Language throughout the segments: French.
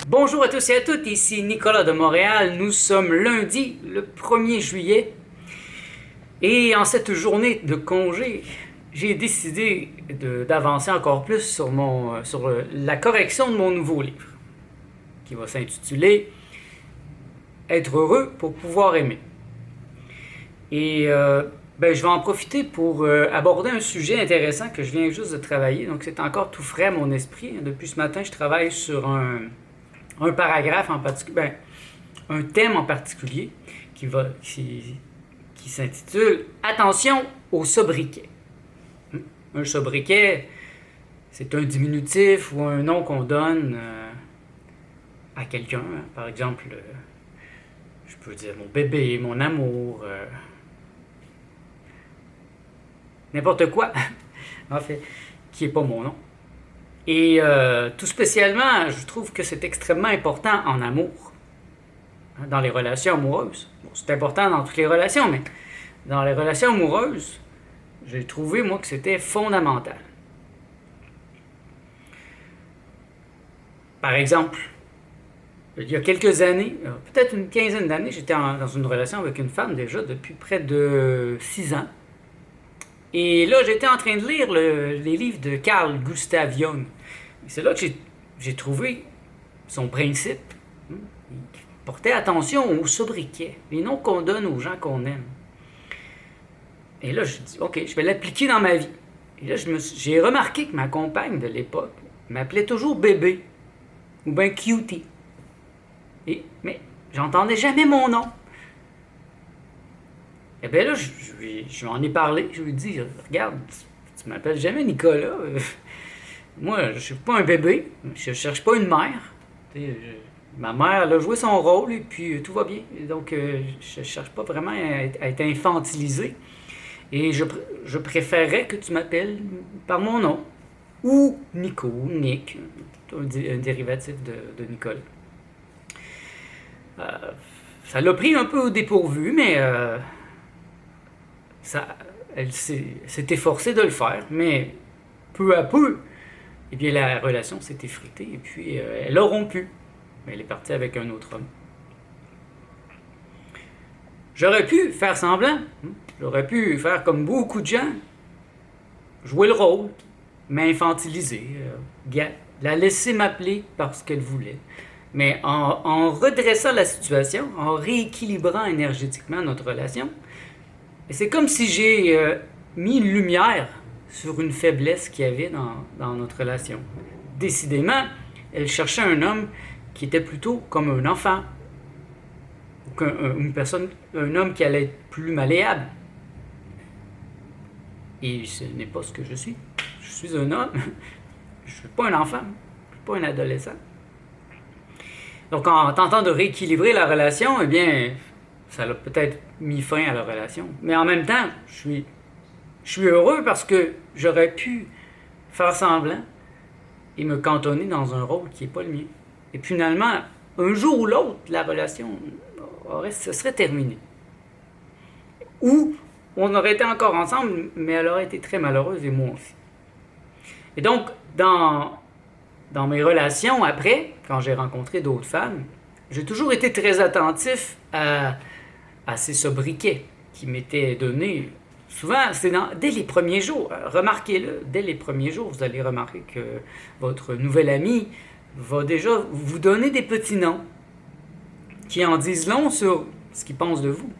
Bonjour à tous et à toutes, ici Nicolas de Montréal. Nous sommes lundi, le 1er juillet. Et en cette journée de congé, j'ai décidé d'avancer encore plus sur la correction de mon nouveau livre, qui va s'intituler Être heureux pour pouvoir aimer. Et je vais en profiter pour aborder un sujet intéressant que je viens juste de travailler. Donc c'est encore tout frais à mon esprit. Depuis ce matin, je travaille sur un paragraphe en particulier, un thème en particulier qui s'intitule Attention au sobriquet. Un sobriquet, c'est un diminutif ou un nom qu'on donne à quelqu'un. Par exemple, je peux dire mon bébé, mon amour, n'importe quoi, en fait, qui n'est pas mon nom. Et tout spécialement, je trouve que c'est extrêmement important en amour, dans les relations amoureuses. Bon, c'est important dans toutes les relations, mais dans les relations amoureuses, j'ai trouvé, moi, que c'était fondamental. Par exemple, il y a quelques années, peut-être une quinzaine d'années, j'étais dans une relation avec une femme déjà depuis près de 6 ans. Et là, j'étais en train de lire les livres de Carl Gustav Jung. Et c'est là que j'ai trouvé son principe. Il portait attention aux sobriquets, les noms qu'on donne aux gens qu'on aime. Et là, je dis, OK, je vais l'appliquer dans ma vie. Et là, j'ai remarqué que ma compagne de l'époque m'appelait toujours bébé ou bien cutie. Mais j'entendais jamais mon nom. Et bien là, je lui en ai parlé. Je lui ai dit, regarde, tu m'appelles jamais Nicolas. Moi, je suis pas un bébé. Je cherche pas une mère. Ma mère, elle a joué son rôle et puis tout va bien. Et donc, je cherche pas vraiment à être infantilisé. Et je préférerais que tu m'appelles par mon nom. Ou Nico, Nick, un dérivatif de Nicolas. Ça l'a pris un peu au dépourvu, mais elle s'est efforcée de le faire. Mais peu à peu, eh bien, la relation s'est effritée et puis elle a rompu. Mais elle est partie avec un autre homme. J'aurais pu faire semblant. J'aurais pu faire comme beaucoup de gens. Jouer le rôle, m'infantiliser, la laisser m'appeler parce qu'elle voulait. Mais en redressant la situation, en rééquilibrant énergétiquement notre relation, c'est comme si j'ai mis une lumière sur une faiblesse qu'il y avait dans notre relation. Décidément, elle cherchait un homme qui était plutôt comme un enfant, ou un homme qui allait être plus malléable. Et ce n'est pas ce que je suis. Je suis un homme. Je ne suis pas un enfant. Je ne suis pas un adolescent. Donc, en tentant de rééquilibrer la relation, eh bien, ça a peut-être mis fin à la relation. Mais en même temps, je suis heureux parce que j'aurais pu faire semblant et me cantonner dans un rôle qui n'est pas le mien. Et finalement, un jour ou l'autre, la relation se serait terminée. Ou on aurait été encore ensemble, mais elle aurait été très malheureuse et moi aussi. Et donc, dans mes relations après, quand j'ai rencontré d'autres femmes, j'ai toujours été très attentif à ces sobriquets qui m'étaient donnés. Souvent, c'est dès les premiers jours. Remarquez-le, dès les premiers jours, vous allez remarquer que votre nouvel ami va déjà vous donner des petits noms qui en disent long sur ce qu'il pense de vous.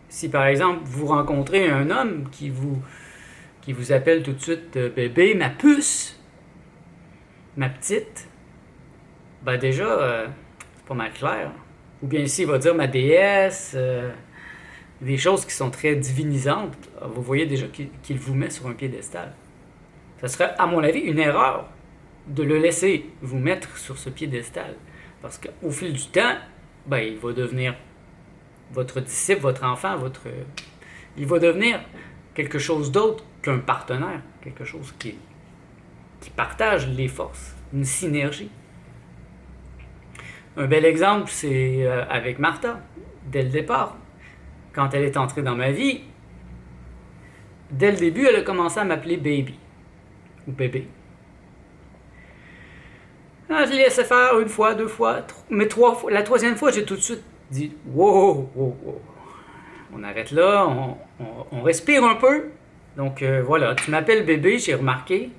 Si par exemple, vous rencontrez un homme qui vous appelle tout de suite bébé, ma puce, ma petite, ben déjà, c'est pas mal clair. Ou bien s'il va dire ma déesse, des choses qui sont très divinisantes, vous voyez déjà qu'il vous met sur un piédestal. Ça serait, à mon avis, une erreur de le laisser vous mettre sur ce piédestal. Parce qu'au fil du temps, ben, il va devenir votre disciple, votre enfant, il va devenir quelque chose d'autre qu'un partenaire, quelque chose qui partage les forces, une synergie. Un bel exemple, c'est avec Martha, dès le départ. Quand elle est entrée dans ma vie, dès le début, elle a commencé à m'appeler baby, ou bébé. Je les laissais faire une fois, deux fois, mais trois fois. La troisième fois, j'ai tout de suite dit wow, wow, wow. On arrête là, on respire un peu. Donc voilà, tu m'appelles bébé, j'ai remarqué.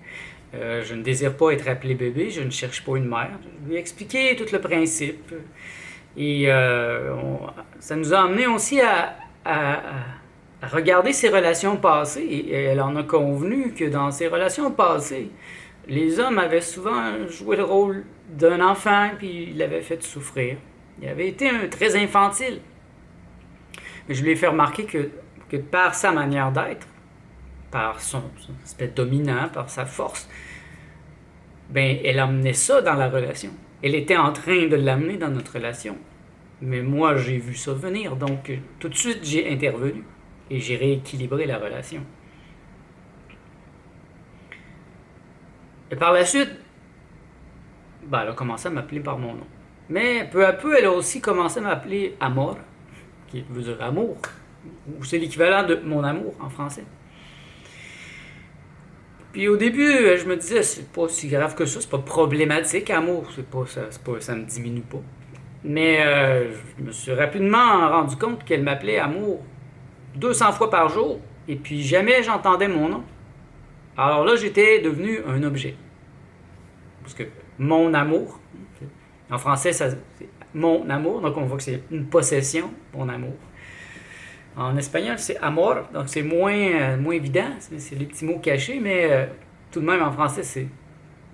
Je ne désire pas être appelé bébé, je ne cherche pas une mère. Je lui ai expliqué tout le principe. Et ça nous a amené aussi à regarder ses relations passées. Et elle en a convenu que dans ses relations passées, les hommes avaient souvent joué le rôle d'un enfant, puis il l'avait fait souffrir. Il avait été très infantile. Mais je lui ai fait remarquer que par sa manière d'être, par son aspect dominant, par sa force, ben, elle amenait ça dans la relation. Elle était en train de l'amener dans notre relation. Mais moi, j'ai vu ça venir, donc tout de suite, j'ai intervenu et j'ai rééquilibré la relation. Et par la suite, ben, elle a commencé à m'appeler par mon nom. Mais peu à peu, elle a aussi commencé à m'appeler Amor, qui veut dire amour, ou c'est l'équivalent de mon amour en français. Puis au début, je me disais, c'est pas si grave que ça, c'est pas problématique, amour, ça me diminue pas. Mais je me suis rapidement rendu compte qu'elle m'appelait amour 200 fois par jour, et puis jamais j'entendais mon nom. Alors là, j'étais devenu un objet. Parce que mon amour, en français, c'est mon amour, donc on voit que c'est une possession, mon amour. En espagnol, c'est amor, donc c'est moins évident, c'est des petits mots cachés, mais tout de même en français, c'est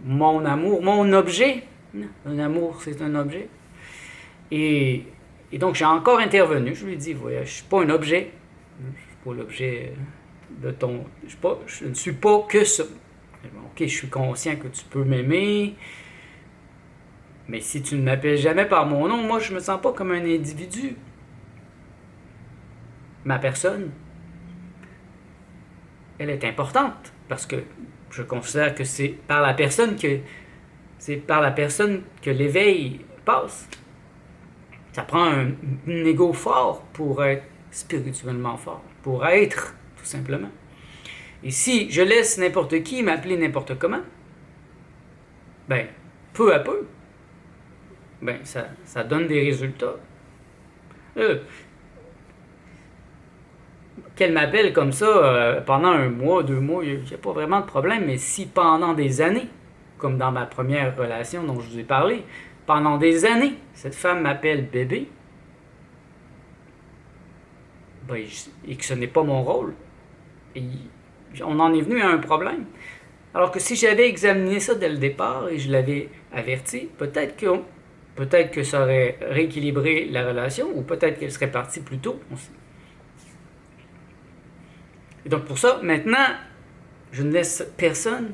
mon amour, mon objet. Un amour, c'est un objet. Et donc j'ai encore intervenu, je lui ai dit, voyez, je suis pas un objet, je suis pas l'objet de ton... Je ne suis pas que ça. Ok, je suis conscient que tu peux m'aimer, mais si tu ne m'appelles jamais par mon nom, moi je me sens pas comme un individu. Ma personne, elle est importante parce que je considère que c'est par la personne que l'éveil passe. Ça prend un ego fort pour être spirituellement fort, pour être tout simplement. Et si je laisse n'importe qui m'appeler n'importe comment, ben peu à peu, ben ça donne des résultats. Qu'elle m'appelle comme ça pendant un mois, 2 mois, il n'y a pas vraiment de problème, mais si pendant des années, comme dans ma première relation dont je vous ai parlé, pendant des années, cette femme m'appelle bébé, ben, et que ce n'est pas mon rôle, et on en est venu à un problème. Alors que si j'avais examiné ça dès le départ et je l'avais averti, peut-être que ça aurait rééquilibré la relation, ou peut-être qu'elle serait partie plus tôt aussi. Et donc pour ça, maintenant, je ne laisse personne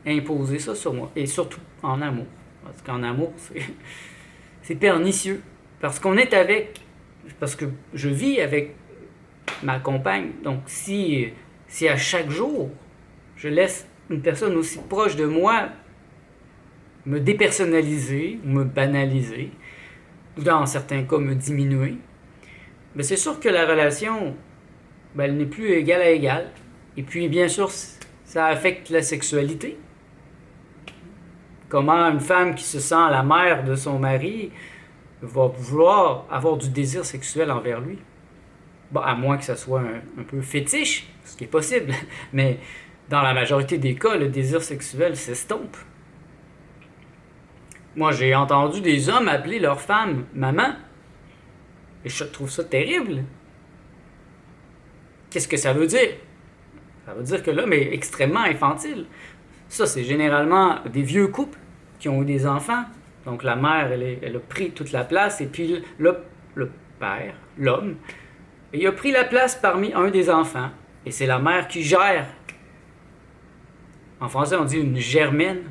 imposer ça sur moi. Et surtout en amour. Parce qu'en amour, c'est pernicieux. Parce qu'on est parce que je vis avec ma compagne. Donc si à chaque jour, je laisse une personne aussi proche de moi me dépersonnaliser, me banaliser, ou dans certains cas me diminuer, bien c'est sûr que la relation, ben, elle n'est plus égale à égale. Et puis, bien sûr, ça affecte la sexualité. Comment une femme qui se sent la mère de son mari va vouloir avoir du désir sexuel envers lui. Bon, à moins que ça soit un peu fétiche, ce qui est possible. Mais dans la majorité des cas, le désir sexuel s'estompe. Moi, j'ai entendu des hommes appeler leur femme maman. Et je trouve ça terrible. Qu'est-ce que ça veut dire? Ça veut dire que l'homme est extrêmement infantile. Ça, c'est généralement des vieux couples qui ont eu des enfants. Donc la mère, elle a pris toute la place, et puis le père, l'homme, il a pris la place parmi un des enfants. Et c'est la mère qui gère. En français, on dit une germaine,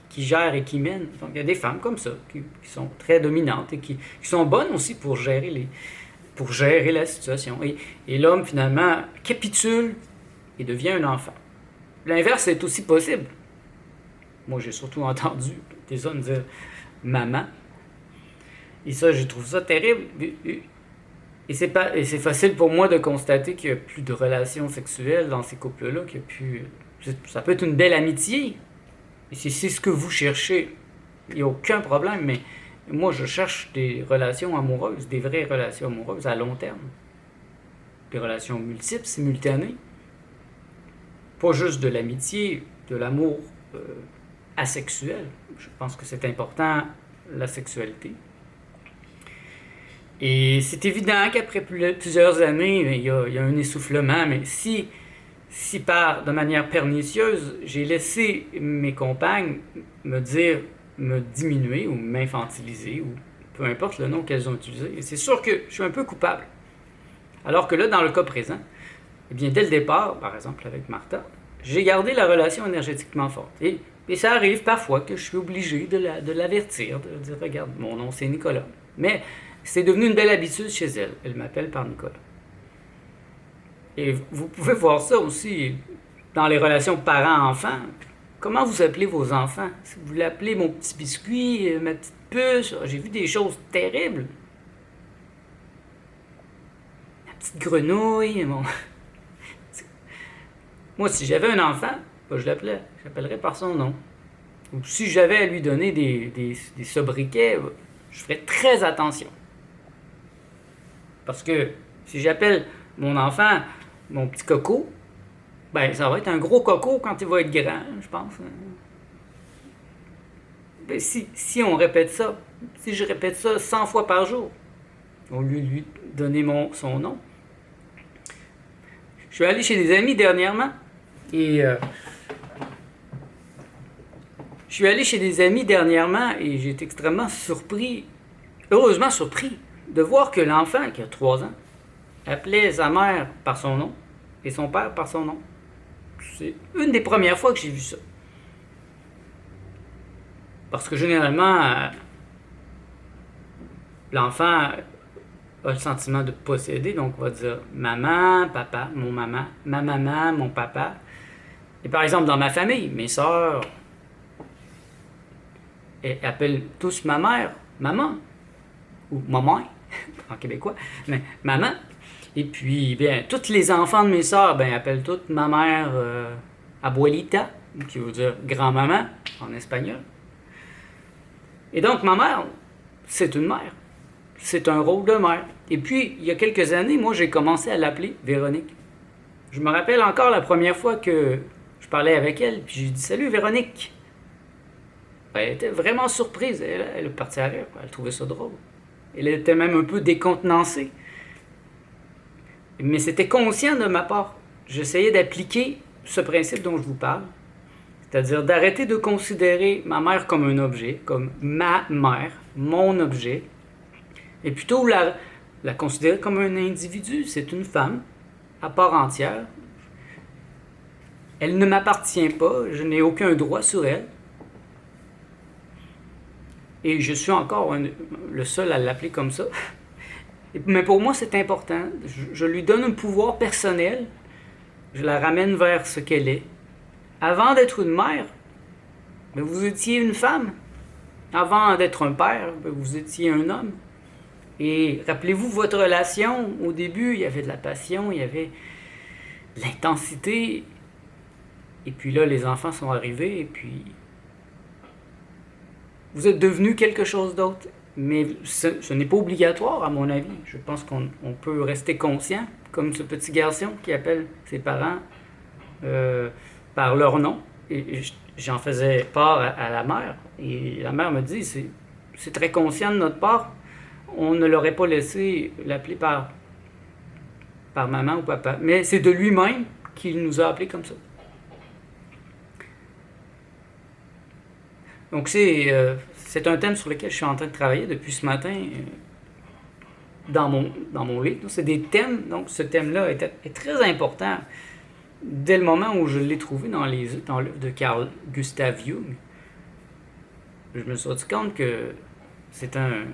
qui gère et qui mène. Donc il y a des femmes comme ça, qui sont très dominantes et qui sont bonnes aussi pour gérer la situation. Et l'homme, finalement, capitule et devient un enfant. L'inverse est aussi possible. Moi, j'ai surtout entendu des hommes dire « maman ». Et ça, je trouve ça terrible. Et c'est facile pour moi de constater qu'il n'y a plus de relations sexuelles dans ces couples-là, ça peut être une belle amitié. Et si c'est ce que vous cherchez, Il n'y a aucun problème, mais moi, je cherche des relations amoureuses, des vraies relations amoureuses à long terme. Des relations multiples, simultanées. Pas juste de l'amitié, de l'amour asexuel. Je pense que c'est important, la sexualité. Et c'est évident qu'après plusieurs années, il y a un essoufflement, mais si de manière pernicieuse, j'ai laissé mes compagnes me diminuer ou m'infantiliser, ou peu importe le nom qu'elles ont utilisé, et c'est sûr que je suis un peu coupable. Alors que là, dans le cas présent, eh bien, dès le départ, par exemple avec Martha, j'ai gardé la relation énergétiquement forte. Et ça arrive parfois que je suis obligé de l'avertir, de dire, regarde, mon nom c'est Nicolas. Mais c'est devenu une belle habitude chez elle. Elle m'appelle par Nicolas. Et vous pouvez voir ça aussi dans les relations parents-enfants. Comment vous appelez vos enfants? Si vous l'appelez mon petit biscuit, ma petite puce, j'ai vu des choses terribles. Ma petite grenouille, Moi, si j'avais un enfant, j'appellerais par son nom. Ou si j'avais à lui donner des sobriquets, je ferais très attention. Parce que si j'appelle mon enfant mon petit coco, ben ça va être un gros coco quand il va être grand, je pense. Ben, si on répète ça, si je répète ça 100 fois par jour, au lieu de lui donner son nom. Je suis allé chez des amis dernièrement et j'ai été extrêmement surpris, heureusement surpris, de voir que l'enfant qui a 3 ans appelait sa mère par son nom et son père par son nom. C'est une des premières fois que j'ai vu ça. Parce que généralement, l'enfant a le sentiment de posséder, donc on va dire maman, papa, ma maman, mon papa. Et par exemple, dans ma famille, mes sœurs appellent tous ma mère, maman, ou maman, en québécois, mais maman. Et puis, bien, tous les enfants de mes sœurs, appellent toutes ma mère abuelita, qui veut dire grand-maman en espagnol. Et donc, ma mère, c'est une mère. C'est un rôle de mère. Et puis, il y a quelques années, moi, j'ai commencé à l'appeler Véronique. Je me rappelle encore la première fois que je parlais avec elle, puis j'ai dit « Salut, Véronique ». Elle était vraiment surprise. Elle est partie à rire. Elle trouvait ça drôle. Elle était même un peu décontenancée. Mais c'était conscient de ma part. J'essayais d'appliquer ce principe dont je vous parle. C'est-à-dire d'arrêter de considérer ma mère comme un objet, comme ma mère, mon objet, et plutôt la considérer comme un individu. C'est une femme à part entière. Elle ne m'appartient pas, je n'ai aucun droit sur elle. Et je suis encore le seul à l'appeler comme ça. Mais pour moi, c'est important. Je lui donne un pouvoir personnel. Je la ramène vers ce qu'elle est. Avant d'être une mère, vous étiez une femme. Avant d'être un père, vous étiez un homme. Et rappelez-vous votre relation. Au début, il y avait de la passion, il y avait de l'intensité. Et puis là, les enfants sont arrivés et puis vous êtes devenu quelque chose d'autre. Mais ce n'est pas obligatoire, à mon avis. Je pense qu'on peut rester conscient, comme ce petit garçon qui appelle ses parents par leur nom. Et j'en faisais part à la mère. Et la mère me dit, c'est très conscient de notre part. On ne l'aurait pas laissé l'appeler par maman ou papa. Mais c'est de lui-même qu'il nous a appelés comme ça. Donc c'est un thème sur lequel je suis en train de travailler depuis ce matin dans mon livre. C'est des thèmes, donc ce thème-là est très important dès le moment où je l'ai trouvé dans le livre de Carl Gustav Jung. Je me suis rendu compte que c'est un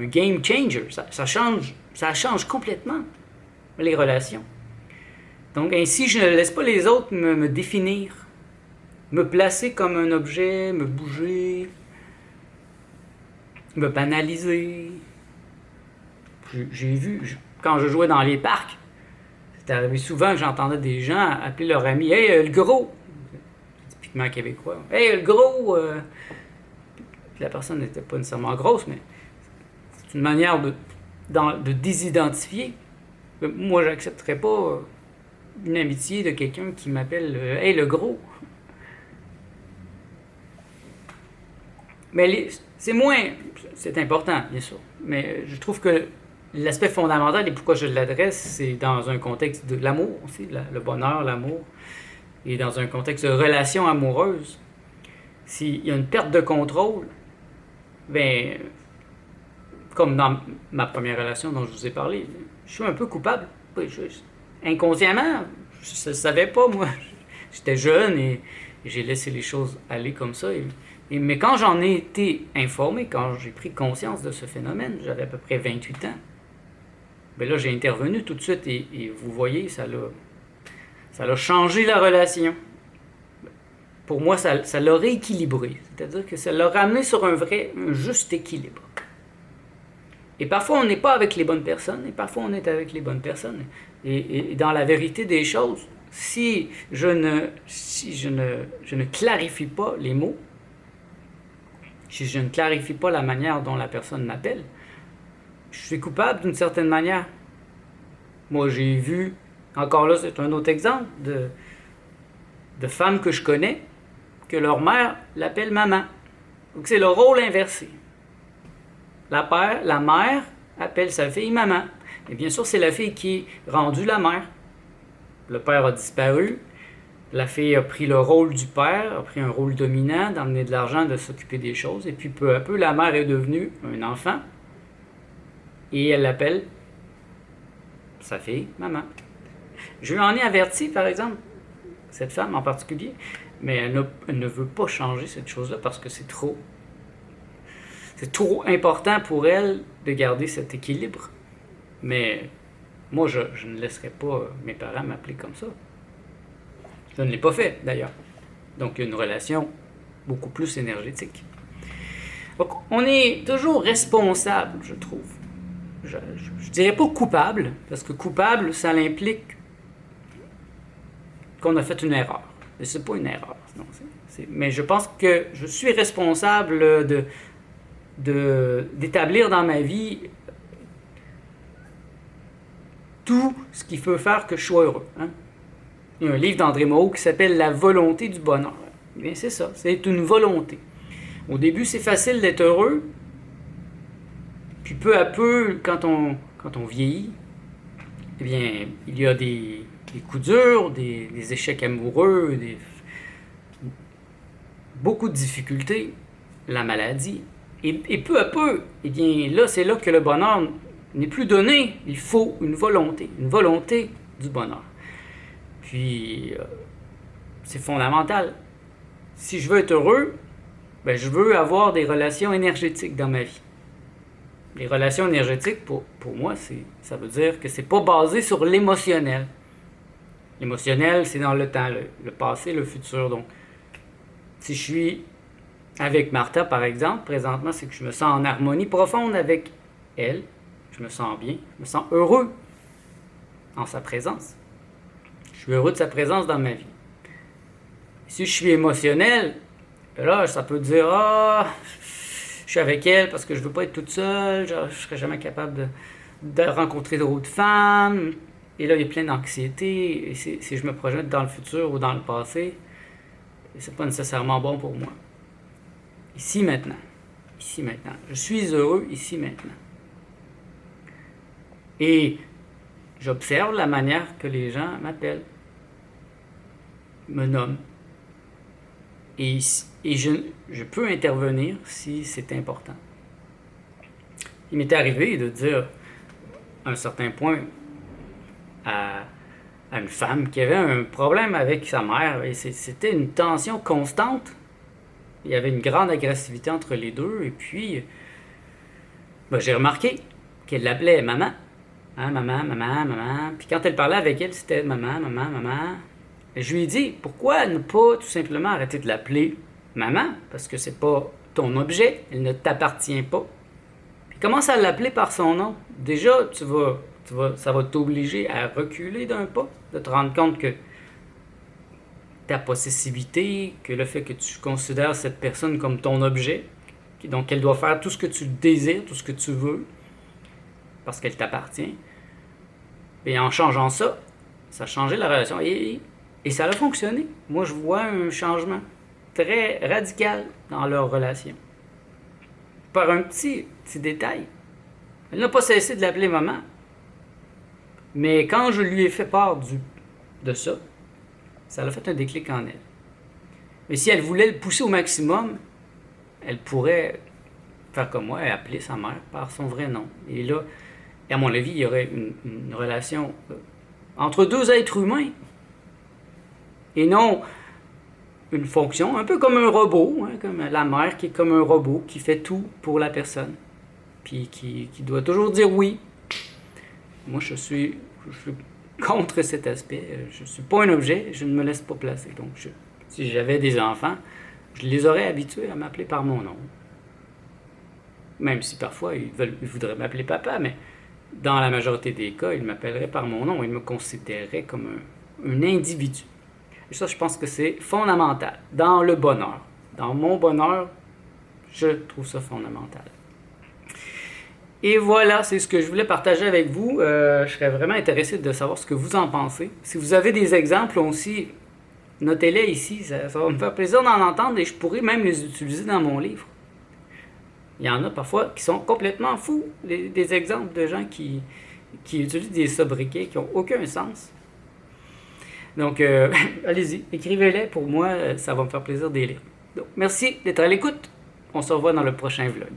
game changer. Ça change complètement les relations. Donc ainsi, je ne laisse pas les autres me définir, me placer comme un objet, me bouger, me banaliser. J'ai vu, quand je jouais dans les parcs, c'était arrivé souvent que j'entendais des gens appeler leur ami « Hey, le gros !» C'est typiquement québécois. « Hey, le gros puis la personne n'était pas nécessairement grosse, mais c'est une manière de désidentifier. Moi, j'accepterais pas une amitié de quelqu'un qui m'appelle Hey le gros. Mais c'est important, bien sûr. Mais je trouve que l'aspect fondamental et pourquoi je l'adresse, c'est dans un contexte de l'amour aussi, le bonheur, l'amour, et dans un contexte de relation amoureuse. S'il y a une perte de contrôle, ben, comme dans ma première relation dont je vous ai parlé, je suis un peu coupable. Inconsciemment, je ne savais pas, moi. J'étais jeune et j'ai laissé les choses aller comme ça. Mais quand j'en ai été informé, quand j'ai pris conscience de ce phénomène, j'avais à peu près 28 ans, ben là, j'ai intervenu tout de suite et vous voyez, ça l'a changé la relation. Pour moi, ça l'a rééquilibré. C'est-à-dire que ça l'a ramené sur un juste équilibre. Et parfois, on n'est pas avec les bonnes personnes, et parfois, on est avec les bonnes personnes. Et dans la vérité des choses, si je ne clarifie pas les mots, si je ne clarifie pas la manière dont la personne m'appelle, je suis coupable d'une certaine manière. Moi, j'ai vu, encore là, c'est un autre exemple de femmes que je connais, que leur mère l'appelle maman. Donc, c'est le rôle inversé. La mère appelle sa fille maman. Et bien sûr, c'est la fille qui est rendue la mère. Le père a disparu. La fille a pris le rôle du père, a pris un rôle dominant, d'emmener de l'argent, de s'occuper des choses. Et puis, peu à peu, la mère est devenue un enfant. Et elle l'appelle sa fille maman. Je lui en ai averti, par exemple, cette femme en particulier, mais elle ne veut pas changer cette chose-là parce que c'est trop important pour elle de garder cet équilibre. Mais moi, je ne laisserai pas mes parents m'appeler comme ça. Je ne l'ai pas fait, d'ailleurs. Donc, il y a une relation beaucoup plus énergétique. Donc, on est toujours responsable, je trouve. Je dirais pas coupable, parce que coupable, ça implique qu'on a fait une erreur. Mais c'est pas une erreur. Non, mais je pense que je suis responsable d'établir dans ma vie tout ce qui peut faire que je sois heureux. Hein? Il y a un livre d'André Mauroux qui s'appelle La volonté du bonheur. Eh bien, c'est ça, c'est une volonté. Au début, c'est facile d'être heureux, puis peu à peu, quand on vieillit, eh bien, il y a des coups durs, des échecs amoureux, beaucoup de difficultés, la maladie. Et peu à peu, eh bien, là, c'est là que le bonheur n'est plus donné. Il faut une volonté du bonheur. Puis, c'est fondamental. Si je veux être heureux, ben, je veux avoir des relations énergétiques dans ma vie. Les relations énergétiques, pour moi, ça veut dire que c'est pas basé sur l'émotionnel. L'émotionnel, c'est dans le temps, le passé, le futur. Donc, si je suis avec Martha, par exemple, présentement, c'est que je me sens en harmonie profonde avec elle. Je me sens bien, je me sens heureux en sa présence. Je suis heureux de sa présence dans ma vie. Si je suis émotionnel, là, ça peut dire « Ah, je suis avec elle parce que je veux pas être toute seule, je serais jamais capable de rencontrer d'autres femmes. » Et là, il y a plein d'anxiété. Et si je me projette dans le futur ou dans le passé, c'est pas nécessairement bon pour moi. Ici, maintenant. Ici, maintenant. Je suis heureux ici, maintenant. Et j'observe la manière que les gens m'appellent, me nomment. Et je peux intervenir si c'est important. Il m'était arrivé de dire à un certain point à une femme qui avait un problème avec sa mère, et c'était une tension constante. Il y avait une grande agressivité entre les deux, et puis j'ai remarqué qu'elle l'appelait maman. Hein, maman, maman, maman. Puis quand elle parlait avec elle, c'était maman, maman, maman. Et je lui ai dit, pourquoi ne pas tout simplement arrêter de l'appeler maman? Parce que c'est pas ton objet, elle ne t'appartient pas. Puis commence à l'appeler par son nom. Déjà, ça va t'obliger à reculer d'un pas, de te rendre compte que ta possessivité, que le fait que tu considères cette personne comme ton objet, Donc, elle doit faire tout ce que tu désires, tout ce que tu veux, parce qu'elle t'appartient. Et en changeant ça, ça a changé la relation. Et ça a fonctionné. Moi, je vois un changement très radical dans leur relation. Par un petit détail. Elle n'a pas cessé de l'appeler maman. Mais quand je lui ai fait part de ça, ça a fait un déclic en elle. Mais si elle voulait le pousser au maximum, elle pourrait faire comme moi et appeler sa mère par son vrai nom. Et là, à mon avis, il y aurait une relation entre deux êtres humains. Et non une fonction, un peu comme un robot, hein, comme la mère qui est comme un robot, qui fait tout pour la personne. Puis qui doit toujours dire oui. Moi, je suis contre cet aspect. Je ne suis pas un objet, je ne me laisse pas placer. Donc, si j'avais des enfants, je les aurais habitués à m'appeler par mon nom. Même si parfois, ils voudraient m'appeler papa, mais dans la majorité des cas, ils m'appelleraient par mon nom. Ils me considéreraient comme un individu. Et ça, je pense que c'est fondamental dans le bonheur. Dans mon bonheur, je trouve ça fondamental. Et voilà, c'est ce que je voulais partager avec vous. Je serais vraiment intéressé de savoir ce que vous en pensez. Si vous avez des exemples aussi, notez-les ici. Ça va me faire plaisir d'en entendre et je pourrais même les utiliser dans mon livre. Il y en a parfois qui sont complètement fous. Des exemples de gens qui utilisent des sobriquets qui n'ont aucun sens. Donc, allez-y, écrivez-les pour moi. Ça va me faire plaisir de les lire. Donc, merci d'être à l'écoute. On se revoit dans le prochain vlog.